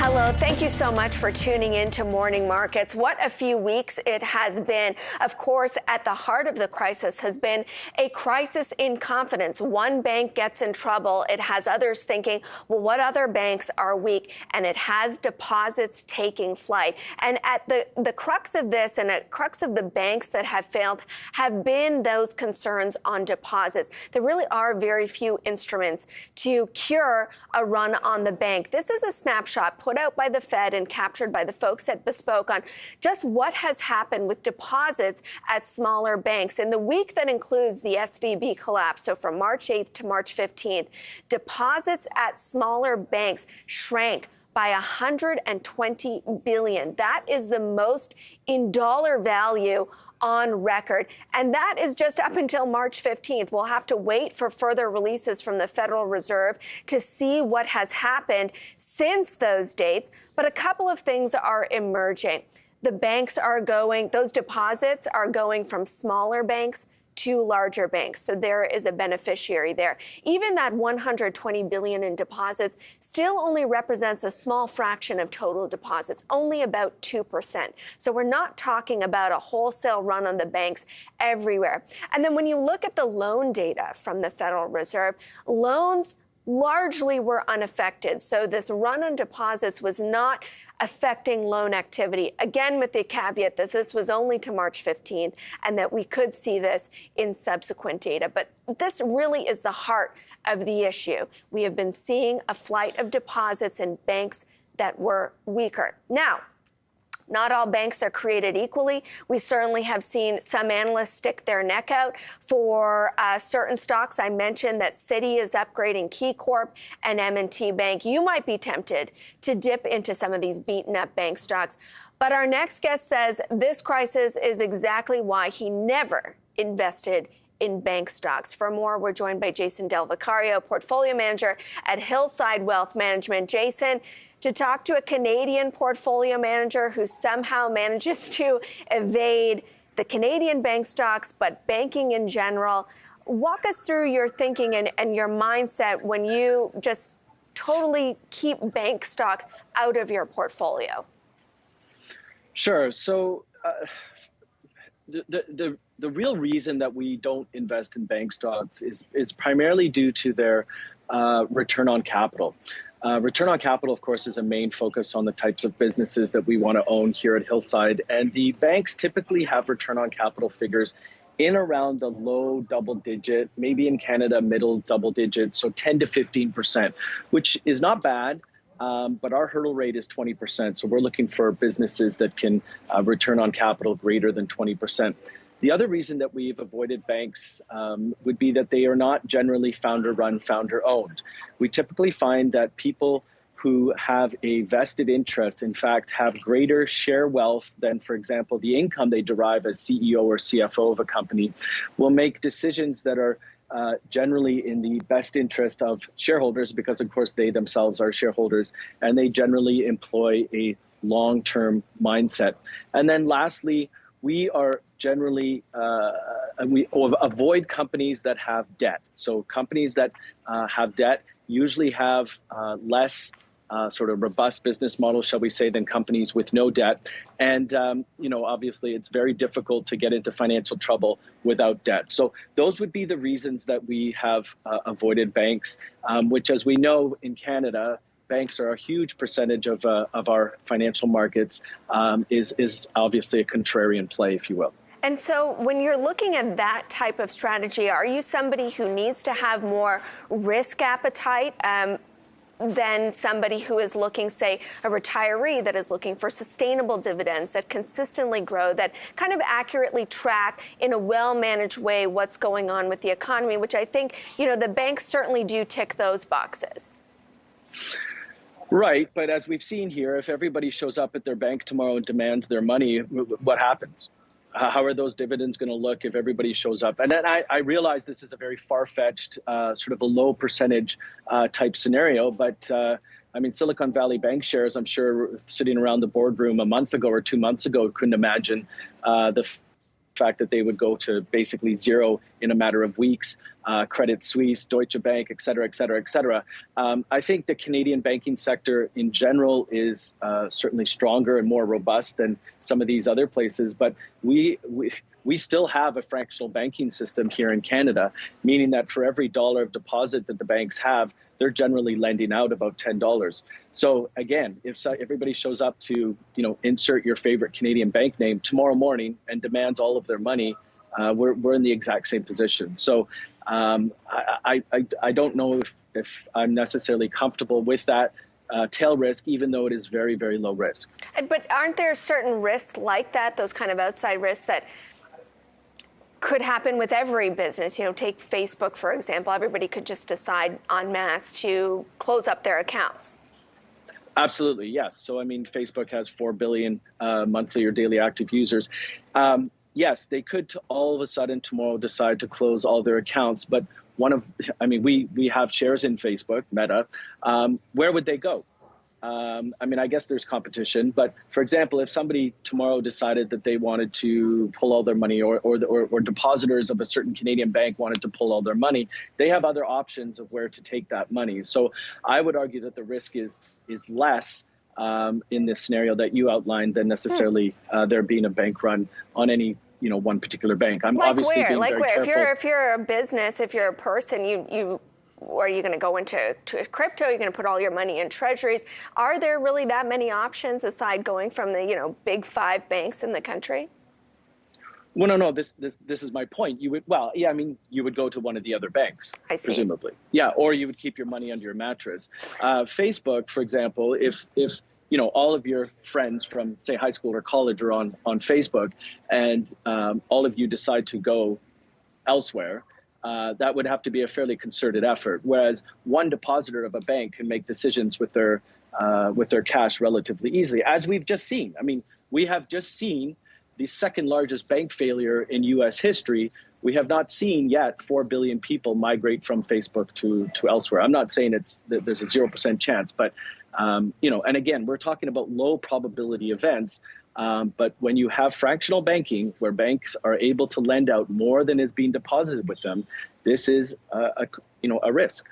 Hello, thank you so much for tuning in to Morning Markets. What a few weeks it has been. Of course, at the heart of the crisis has been a crisis in confidence. One bank gets in trouble. It has others thinking, well, what other banks are weak? And it has deposits taking flight. And at the crux of this and at crux of the banks that have failed have been those concerns on deposits. There really are very few instruments to cure a run on the bank. This is a snapshot put out by the Fed and captured by the folks at Bespoke on just what has happened with deposits at smaller banks. In the week that includes the SVB collapse, so from March 8th to March 15th, deposits at smaller banks shrank by $120 billion. That is the most in dollar value on record. And that is just up until March 15th. We'll have to wait for further releases from the Federal Reserve to see what has happened since those dates. But a couple of things are emerging. The banks are going, those deposits are going from smaller banks to larger banks. So there is a beneficiary there. Even that $120 billion in deposits still only represents a small fraction of total deposits, only about 2%. So we're not talking about a wholesale run on the banks everywhere. And then when you look at the loan data from the Federal Reserve, loans largely were unaffected. So this run on deposits was not affecting loan activity, again with the caveat that this was only to March 15th and that we could see this in subsequent data. But this really is the heart of the issue. We have been seeing a flight of deposits in banks that were weaker. Now, not all banks are created equally. We certainly have seen some analysts stick their neck out for certain stocks. I mentioned that Citi is upgrading KeyCorp and M&T Bank. You might be tempted to dip into some of these beaten up bank stocks. But our next guest says this crisis is exactly why he never invested in bank stocks. For more, we're joined by Jason Del Vicario, portfolio manager at Hillside Wealth Management. Jason, to talk to a Canadian portfolio manager who somehow manages to evade the Canadian bank stocks, but banking in general, walk us through your thinking and your mindset when you just totally keep bank stocks out of your portfolio. Sure. So the real reason that we don't invest in bank stocks is primarily due to their return on capital. Return on capital, of course, is a main focus on the types of businesses that we want to own here at Hillside. And the banks typically have return on capital figures in around the low double digit, maybe in Canada, middle double digit, so 10 to 15%, which is not bad. But our hurdle rate is 20%. So we're looking for businesses that can return on capital greater than 20%. The other reason that we've avoided banks would be that they are not generally founder-run, founder-owned. We typically find that people who have a vested interest, in fact, have greater share wealth than, for example, the income they derive as CEO or CFO of a company, will make decisions that are generally in the best interest of shareholders because, of course, they themselves are shareholders, and they generally employ a long-term mindset. And then lastly, we are generally, we avoid companies that have debt. So companies that have debt usually have less sort of robust business model, shall we say, than companies with no debt. And, obviously it's very difficult to get into financial trouble without debt. So those would be the reasons that we have avoided banks, which, as we know in Canada, banks are a huge percentage of our financial markets, is obviously a contrarian play, if you will. And so when you're looking at that type of strategy, are you somebody who needs to have more risk appetite than somebody who is looking, say, a retiree that is looking for sustainable dividends that consistently grow, that kind of accurately track in a well-managed way what's going on with the economy, which I think, the banks certainly do tick those boxes? Right. But as we've seen here, if everybody shows up at their bank tomorrow and demands their money, what happens? How are those dividends going to look if everybody shows up? And then I realize this is a very far-fetched, sort of a low percentage type scenario. But Silicon Valley Bank shares, I'm sure, sitting around the boardroom a month ago or 2 months ago, couldn't imagine the fact that they would go to basically zero in a matter of weeks. Credit Suisse, Deutsche Bank, et cetera, et cetera, et cetera. I think the Canadian banking sector in general is certainly stronger and more robust than some of these other places, but we still have a fractional banking system here in Canada, meaning that for every dollar of deposit that the banks have, they're generally lending out about $10. So again, if everybody shows up to, insert your favorite Canadian bank name tomorrow morning and demands all of their money, we're in the exact same position. So I don't know if I'm necessarily comfortable with that tail risk, even though it is very, very low risk. But aren't there certain risks like that, those kind of outside risks that could happen with every business? Take Facebook, for example. Everybody could just decide en masse to close up their accounts. Absolutely, yes. So, Facebook has 4 billion monthly or daily active users. Yes, they could all of a sudden tomorrow decide to close all their accounts. But we have shares in Facebook, Meta. Where would they go? I guess there's competition, but for example, if somebody tomorrow decided that they wanted to pull all their money, or depositors of a certain Canadian bank wanted to pull all their money, they have other options of where to take that money. So I would argue that the risk is less in this scenario that you outlined than necessarily there being a bank run on any one particular bank. I'm obviously being very careful. If you're a business, if you're a person, are you going to go into crypto? You're going to put all your money in treasuries? Are there really that many options aside going from the big 5 banks in the country? Well, no. This is my point. You would you would go to one of the other banks, I see. Presumably, or you would keep your money under your mattress. Facebook, for example, if all of your friends from say high school or college are on Facebook, and all of you decide to go elsewhere. That would have to be a fairly concerted effort, whereas one depositor of a bank can make decisions with their cash relatively easily, as we've just seen. We have just seen the second largest bank failure in U.S. history. We have not seen yet 4 billion people migrate from Facebook to elsewhere. I'm not saying there's a 0% chance, but and again, we're talking about low probability events. But when you have fractional banking, where banks are able to lend out more than is being deposited with them, this is a risk.